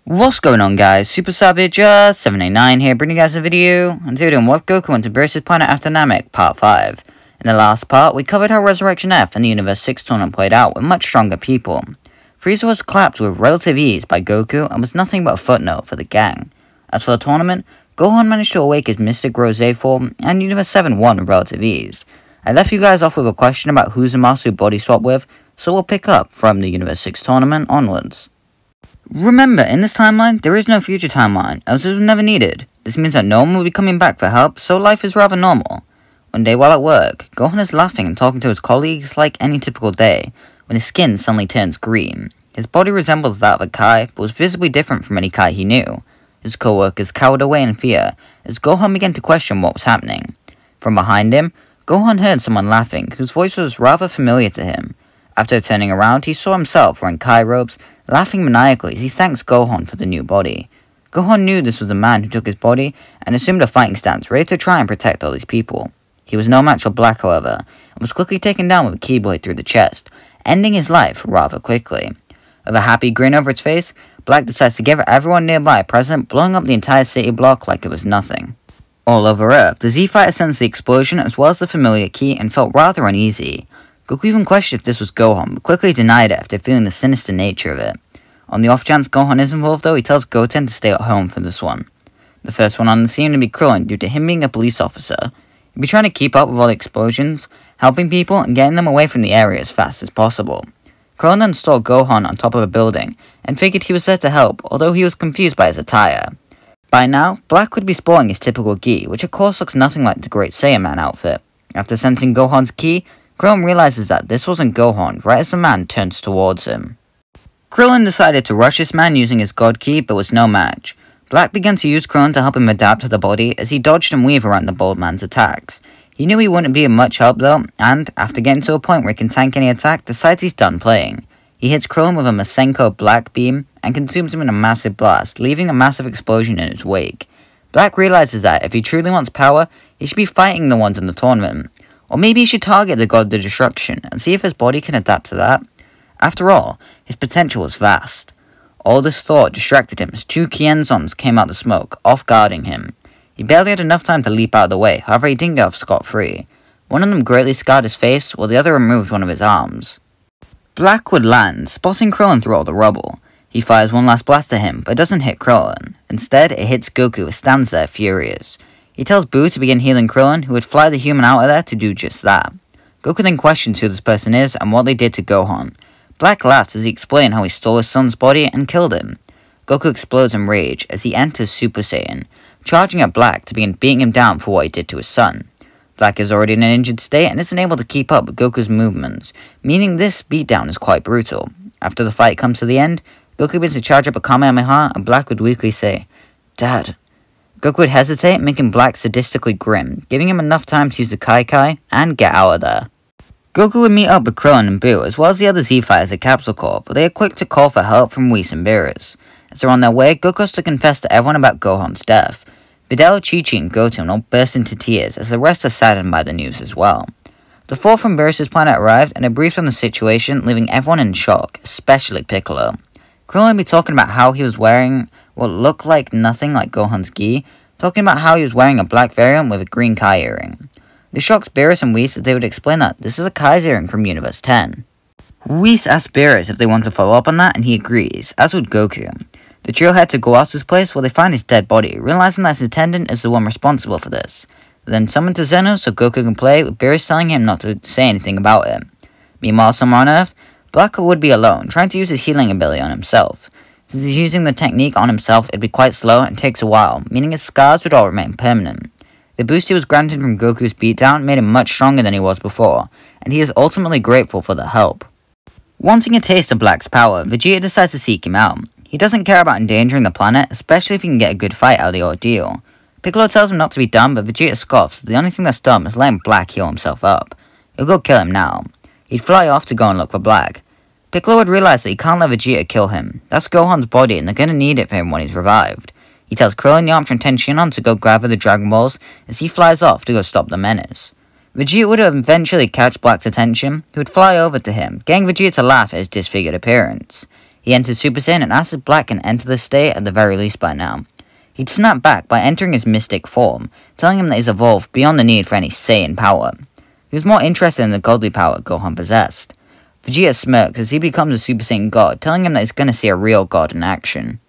What's going on, guys? Super Savage 789 here, bringing you guys a video. And today we're doing what Goku went to Beerus' planet after Namek, part 5. In the last part, we covered how Resurrection F and the Universe 6 tournament played out with much stronger people. Frieza was clapped with relative ease by Goku and was nothing but a footnote for the gang. As for the tournament, Gohan managed to awake his Mystic Rose form, and Universe 7 won with relative ease. I left you guys off with a question about who's Zamasu body swap with, so we'll pick up from the Universe 6 tournament onwards. Remember, in this timeline, there is no future timeline, as it was never needed. This means that no one will be coming back for help, so life is rather normal. One day while at work, Gohan is laughing and talking to his colleagues like any typical day, when his skin suddenly turns green. His body resembles that of a Kai, but was visibly different from any Kai he knew. His co-workers cowered away in fear, as Gohan began to question what was happening. From behind him, Gohan heard someone laughing, whose voice was rather familiar to him. After turning around, he saw himself wearing Kai robes, laughing maniacally as he thanks Gohan for the new body. Gohan knew this was a man who took his body and assumed a fighting stance, ready to try and protect all these people. He was no match for Black, however, and was quickly taken down with a keyblade through the chest, ending his life rather quickly. With a happy grin over its face, Black decides to give everyone nearby a present, blowing up the entire city block like it was nothing. All over Earth, the Z-Fighter sensed the explosion as well as the familiar key and felt rather uneasy. Goku even questioned if this was Gohan, but quickly denied it after feeling the sinister nature of it. On the off chance Gohan is involved though, he tells Goten to stay at home for this one. The first one on the scene to be Krillin due to him being a police officer. He'd be trying to keep up with all the explosions, helping people and getting them away from the area as fast as possible. Krillin then saw Gohan on top of a building, and figured he was there to help, although he was confused by his attire. By now, Black would be sporting his typical gi, which of course looks nothing like the Great Saiyan Man outfit. After sensing Gohan's ki, Krillin realizes that this wasn't Gohan right as the man turns towards him. Krillin decided to rush this man using his God Ki, but was no match. Black began to use Krillin to help him adapt to the body as he dodged and weaved around the bold man's attacks. He knew he wouldn't be of much help though, and, after getting to a point where he can tank any attack, decides he's done playing. He hits Krillin with a Masenko Black Beam, and consumes him in a massive blast, leaving a massive explosion in its wake. Black realizes that if he truly wants power, he should be fighting the ones in the tournament. Or maybe he should target the God of Destruction, and see if his body can adapt to that. After all, his potential was vast. All this thought distracted him as two Kienzons came out the smoke, off-guarding him. He barely had enough time to leap out of the way, however he didn't get off scot-free. One of them greatly scarred his face, while the other removed one of his arms. Black would land, spotting Krillin through all the rubble. He fires one last blast at him, but doesn't hit Krillin. Instead, it hits Goku, who stands there furious. He tells Boo to begin healing Krillin, who would fly the human out of there to do just that. Goku then questions who this person is and what they did to Gohan. Black laughs as he explains how he stole his son's body and killed him. Goku explodes in rage as he enters Super Saiyan, charging at Black to begin beating him down for what he did to his son. Black is already in an injured state and isn't able to keep up with Goku's movements, meaning this beatdown is quite brutal. After the fight comes to the end, Goku begins to charge up a Kamehameha and Black would weakly say, "Dad." Goku would hesitate, making Black sadistically grim, giving him enough time to use the Kai and get out of there. Goku would meet up with Krillin and Boo, as well as the other Z-Fighters at Capsule Corp, but they are quick to call for help from Whis and Beerus. As they're on their way, Goku has to confess to everyone about Gohan's death. Videl, Chi-Chi, and Goten all burst into tears, as the rest are saddened by the news as well. The four from Beerus' planet arrived, and they briefed on the situation, leaving everyone in shock, especially Piccolo. Krillin would be talking about how he was wearing what looked like nothing like Gohan's gi, talking about how he was wearing a black variant with a green Kai earring. This shocks Beerus and Whis as they would explain that this is a Kai's earring from Universe 10. Whis asks Beerus if they want to follow up on that, and he agrees, as would Goku. The trio head to Goasu's place where they find his dead body, realizing that his attendant is the one responsible for this. They then summon to Zeno so Goku can play, with Beerus telling him not to say anything about it. Meanwhile, somewhere on Earth, Black would be alone, trying to use his healing ability on himself. Since he's using the technique on himself, it'd be quite slow and takes a while, meaning his scars would all remain permanent. The boost he was granted from Goku's beatdown made him much stronger than he was before, and he is ultimately grateful for the help. Wanting a taste of Black's power, Vegeta decides to seek him out. He doesn't care about endangering the planet, especially if he can get a good fight out of the ordeal. Piccolo tells him not to be dumb, but Vegeta scoffs as the only thing that's dumb is letting Black heal himself up. He'll go kill him now. He'd fly off to go and look for Black. Piccolo would realize that he can't let Vegeta kill him. That's Gohan's body and they're gonna need it for him when he's revived. He tells Krillin, Yamcha, and Tenshinhan to go gather the Dragon Balls as he flies off to go stop the menace. Vegeta would eventually catch Black's attention, who would fly over to him, getting Vegeta to laugh at his disfigured appearance. He enters Super Saiyan and asks if Black can enter the state at the very least by now. He'd snap back by entering his mystic form, telling him that he's evolved beyond the need for any Saiyan power. He was more interested in the godly power Gohan possessed. Vegeta smirks as he becomes a Super Saiyan God, telling him that he's gonna see a real god in action.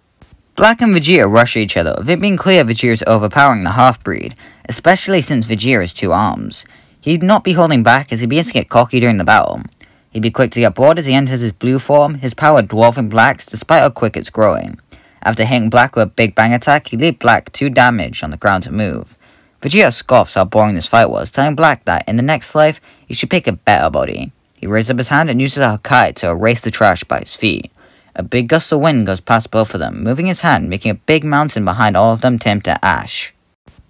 Black and Vegeta rush each other, with it being clear Vegeta is overpowering the half-breed, especially since Vegeta has 2 arms. He'd not be holding back as he begins to get cocky during the battle. He'd be quick to get bored as he enters his blue form, his power dwarfing Black's despite how quick it's growing. After hitting Black with a big bang attack, he'd leave Black 2 damage on the ground to move. Vegeta scoffs how boring this fight was, telling Black that in the next life, he should pick a better body. He raises up his hand and uses a Hakai to erase the trash by his feet. A big gust of wind goes past both of them, moving his hand, making a big mountain behind all of them turn to ash.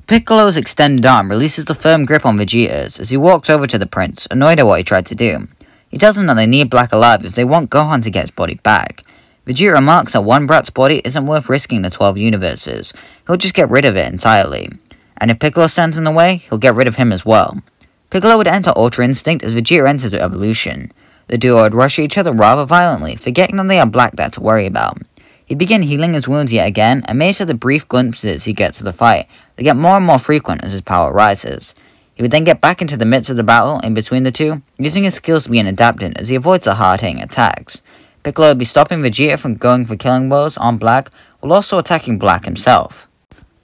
Piccolo's extended arm releases a firm grip on Vegeta's as he walks over to the prince, annoyed at what he tried to do. He tells him that they need Black alive if they want Gohan to get his body back. Vegeta remarks that one brat's body isn't worth risking the 12 universes. He'll just get rid of it entirely. And if Piccolo stands in the way, he'll get rid of him as well. Piccolo would enter Ultra Instinct as Vegeta enters Evolution. The duo would rush each other rather violently, forgetting that they have Black there to worry about. He'd begin healing his wounds yet again, amazed at the brief glimpses he gets of the fight. They get more and more frequent as his power rises. He would then get back into the midst of the battle in between the two, using his skills to begin adapting as he avoids the hard-hitting attacks. Piccolo would be stopping Vegeta from going for killing blows on Black, while also attacking Black himself.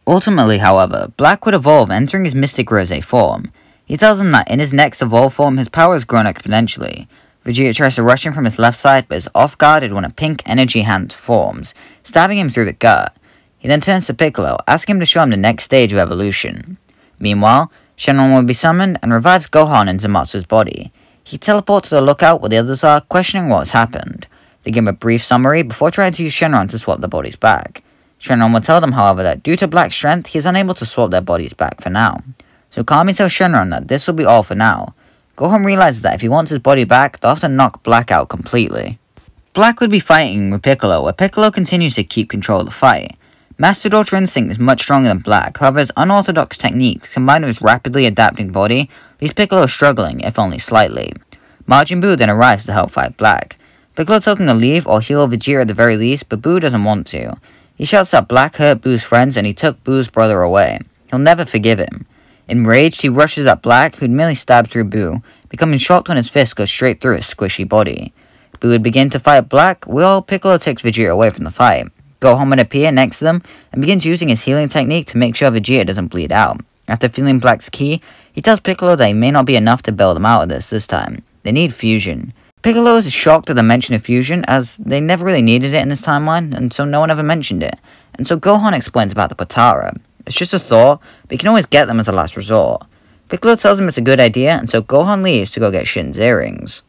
Ultimately, however, Black would evolve, entering his Mystic Rose form. He tells him that in his next evolved form, his power has grown exponentially. Vegeta tries to rush him from his left side, but is off-guarded when a pink energy hand forms, stabbing him through the gut. He then turns to Piccolo, asking him to show him the next stage of evolution. Meanwhile, Shenron will be summoned and revives Gohan in Zamatsu's body. He teleports to the lookout where the others are, questioning what has happened. They give him a brief summary before trying to use Shenron to swap the bodies back. Shenron will tell them, however, that due to Black's strength, he is unable to swap their bodies back for now. So Kami tells Shenron that this will be all for now. Gohan realizes that if he wants his body back, they'll have to knock Black out completely. Black would be fighting with Piccolo, where Piccolo continues to keep control of the fight. Mastered Ultra Instinct is much stronger than Black, however his unorthodox techniques, combined with his rapidly adapting body, leaves Piccolo struggling, if only slightly. Majin Buu then arrives to help fight Black. Piccolo tells him to leave or heal Vegeta at the very least, but Buu doesn't want to. He shouts that Black hurt Buu's friends and he took Buu's brother away. He'll never forgive him. Enraged, he rushes at Black, who'd merely stabbed through Buu, becoming shocked when his fist goes straight through his squishy body. Buu would begin to fight Black, while Piccolo takes Vegeta away from the fight. Gohan would appear next to them, and begins using his healing technique to make sure Vegeta doesn't bleed out. After feeling Black's ki, he tells Piccolo that he may not be enough to bail them out of this time. They need fusion. Piccolo is shocked at the mention of fusion, as they never really needed it in this timeline, and so no one ever mentioned it. And so Gohan explains about the Potara. It's just a thought, but you can always get them as a last resort. Piccolo tells him it's a good idea, and so Gohan leaves to go get Shin's earrings.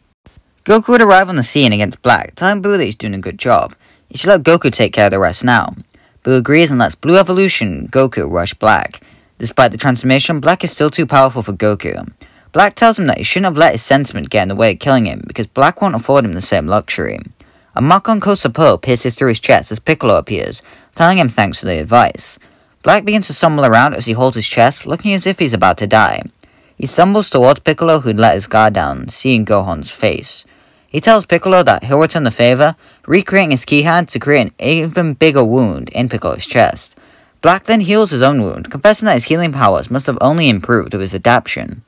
Goku would arrive on the scene against Black, telling Buu that he's doing a good job. He should let Goku take care of the rest now. Buu agrees and lets Blue Evolution Goku rush Black. Despite the transformation, Black is still too powerful for Goku. Black tells him that he shouldn't have let his sentiment get in the way of killing him, because Black won't afford him the same luxury. A mark on Kosapo pierces through his chest as Piccolo appears, telling him thanks for the advice. Black begins to stumble around as he holds his chest, looking as if he's about to die. He stumbles towards Piccolo, who'd let his guard down, seeing Gohan's face. He tells Piccolo that he'll return the favor, recreating his ki hand to create an even bigger wound in Piccolo's chest. Black then heals his own wound, confessing that his healing powers must have only improved with his adaptation.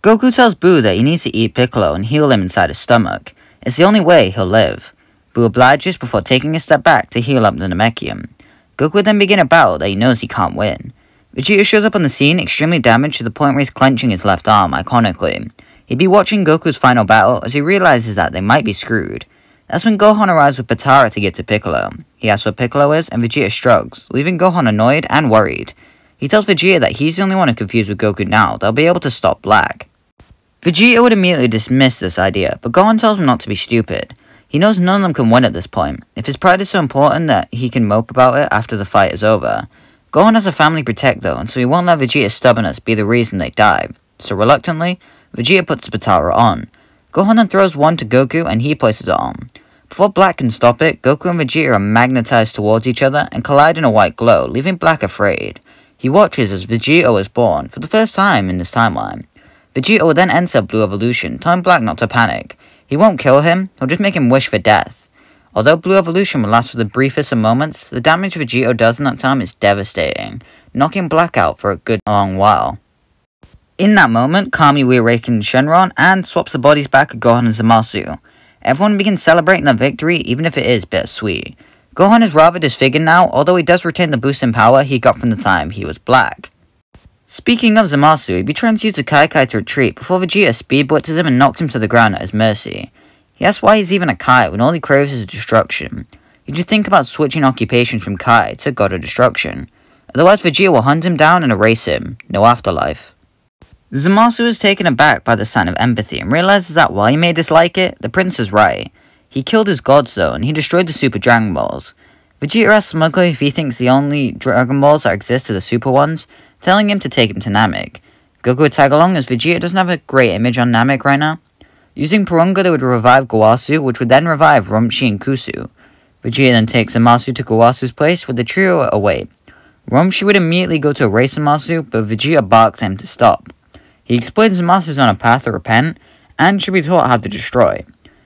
Goku tells Buu that he needs to eat Piccolo and heal him inside his stomach. It's the only way he'll live. Buu obliges before taking a step back to heal up the Namekian. Goku would then begin a battle that he knows he can't win. Vegeta shows up on the scene, extremely damaged to the point where he's clenching his left arm, iconically. He'd be watching Goku's final battle as he realizes that they might be screwed. That's when Gohan arrives with Potara to get to Piccolo. He asks what Piccolo is, and Vegeta shrugs, leaving Gohan annoyed and worried. He tells Vegeta that he's the only one confused with Goku now, they'll be able to stop Black. Vegeta would immediately dismiss this idea, but Gohan tells him not to be stupid. He knows none of them can win at this point. If his pride is so important that he can mope about it after the fight is over. Gohan has a family to protect though, and so he won't let Vegeta's stubbornness be the reason they die. So reluctantly, Vegeta puts the Potara on. Gohan then throws one to Goku and he places it on. Before Black can stop it, Goku and Vegeta are magnetized towards each other and collide in a white glow, leaving Black afraid. He watches as Vegeta is born, for the first time in this timeline. Vegeta will then enter Blue Evolution, telling Black not to panic. He won't kill him, he'll just make him wish for death. Although Blue Evolution will last for the briefest of moments, the damage Vegeta does in that time is devastating, knocking Black out for a good long while. In that moment, Kami reawakens Shenron and swaps the bodies back of Gohan and Zamasu. Everyone begins celebrating their victory, even if it is bittersweet. Gohan is rather disfigured now, although he does retain the boost in power he got from the time he was Black. Speaking of Zamasu, he be trying to use the Kai to retreat before Vegeta speed blitzes him and knocks him to the ground at his mercy. He asks why he's even a Kai when all he craves is destruction. You should think about switching occupations from Kai to God of Destruction. Otherwise Vegeta will hunt him down and erase him. No afterlife. Zamasu is taken aback by the sign of empathy and realizes that while he may dislike it, the prince is right. He killed his gods though, and he destroyed the Super Dragon Balls. Vegeta asks smugly if he thinks the only Dragon Balls that exist are the Super ones, telling him to take him to Namek. Goku would tag along as Vegeta doesn't have a great image on Namek right now. Using Porunga, they would revive Gowasu, which would then revive Rumshi and Kusu. Vegeta then takes Zamasu to Gowasu's place, with the trio away. Rumshi would immediately go to erase Zamasu, but Vegeta barks at him to stop. He explains Zamasu's on a path to repent, and should be taught how to destroy.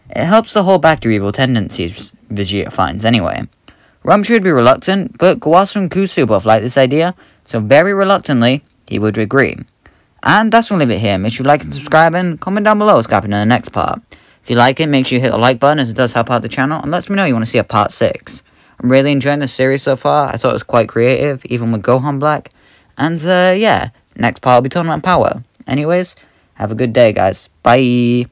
It helps to hold back their evil tendencies, Vegeta finds anyway. Rumshi would be reluctant, but Gowasu and Kusu both like this idea, so very reluctantly, he would agree. And that's going to leave it here. Make sure you like and subscribe and comment down below what's happening in the next part. If you like it, make sure you hit the like button as it does help out the channel, and let me know you want to see a part 6. I'm really enjoying this series so far. I thought it was quite creative, even with Gohan Black. And yeah, next part will be talking about power. Anyways, have a good day guys. Bye!